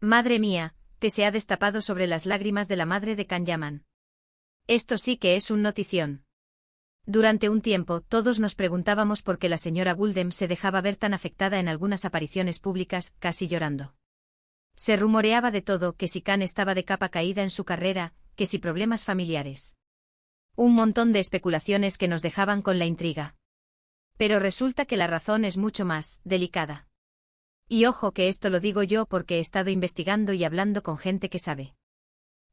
Madre mía, que se ha destapado sobre las lágrimas de la madre de Can Yaman. Esto sí que es un notición. Durante un tiempo, todos nos preguntábamos por qué la señora Guldem se dejaba ver tan afectada en algunas apariciones públicas, casi llorando. Se rumoreaba de todo, que si Can estaba de capa caída en su carrera, que si problemas familiares. Un montón de especulaciones que nos dejaban con la intriga. Pero resulta que la razón es mucho más delicada. Y ojo que esto lo digo yo porque he estado investigando y hablando con gente que sabe.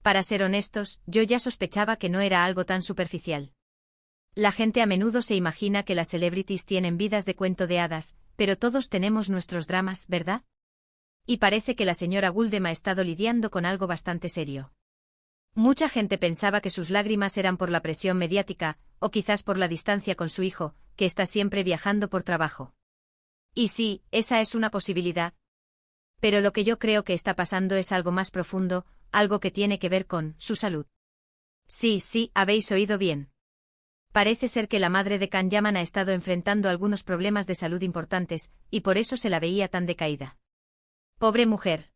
Para ser honestos, yo ya sospechaba que no era algo tan superficial. La gente a menudo se imagina que las celebrities tienen vidas de cuento de hadas, pero todos tenemos nuestros dramas, ¿verdad? Y parece que la señora Guldem ha estado lidiando con algo bastante serio. Mucha gente pensaba que sus lágrimas eran por la presión mediática, o quizás por la distancia con su hijo, que está siempre viajando por trabajo. Y sí, esa es una posibilidad. Pero lo que yo creo que está pasando es algo más profundo, algo que tiene que ver con su salud. Sí, habéis oído bien. Parece ser que la madre de Can Yaman ha estado enfrentando algunos problemas de salud importantes, y por eso se la veía tan decaída. Pobre mujer.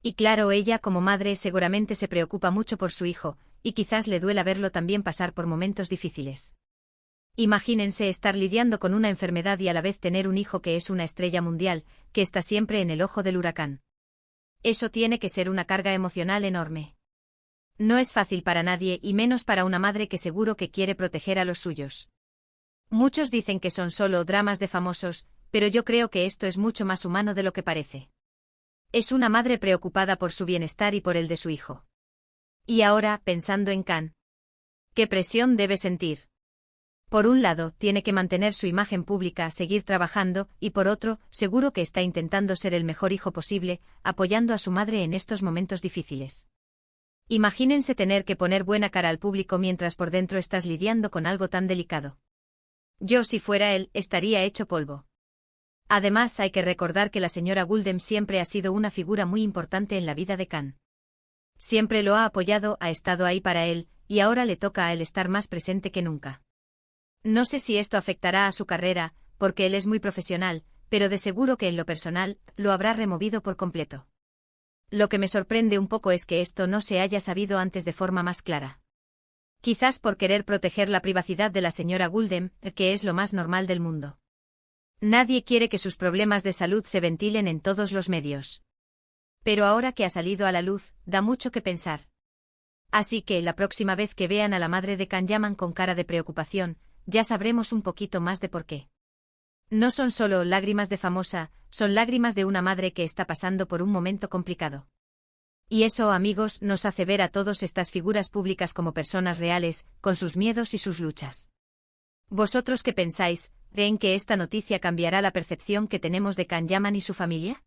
Y claro, ella como madre seguramente se preocupa mucho por su hijo, y quizás le duela verlo también pasar por momentos difíciles. Imagínense estar lidiando con una enfermedad y a la vez tener un hijo que es una estrella mundial, que está siempre en el ojo del huracán. Eso tiene que ser una carga emocional enorme. No es fácil para nadie y menos para una madre que seguro que quiere proteger a los suyos. Muchos dicen que son solo dramas de famosos, pero yo creo que esto es mucho más humano de lo que parece. Es una madre preocupada por su bienestar y por el de su hijo. Y ahora, pensando en Can, ¿qué presión debe sentir? Por un lado, tiene que mantener su imagen pública, seguir trabajando, y por otro, seguro que está intentando ser el mejor hijo posible, apoyando a su madre en estos momentos difíciles. Imagínense tener que poner buena cara al público mientras por dentro estás lidiando con algo tan delicado. Yo, si fuera él, estaría hecho polvo. Además, hay que recordar que la señora Guldem siempre ha sido una figura muy importante en la vida de Can. Siempre lo ha apoyado, ha estado ahí para él, y ahora le toca a él estar más presente que nunca. No sé si esto afectará a su carrera, porque él es muy profesional, pero de seguro que en lo personal, lo habrá removido por completo. Lo que me sorprende un poco es que esto no se haya sabido antes de forma más clara. Quizás por querer proteger la privacidad de la señora Guldem, que es lo más normal del mundo. Nadie quiere que sus problemas de salud se ventilen en todos los medios. Pero ahora que ha salido a la luz, da mucho que pensar. Así que la próxima vez que vean a la madre de Can Yaman con cara de preocupación, ya sabremos un poquito más de por qué. No son solo lágrimas de famosa, son lágrimas de una madre que está pasando por un momento complicado. Y eso, amigos, nos hace ver a todas estas figuras públicas como personas reales, con sus miedos y sus luchas. ¿Vosotros qué pensáis? ¿Creen que esta noticia cambiará la percepción que tenemos de Can Yaman y su familia?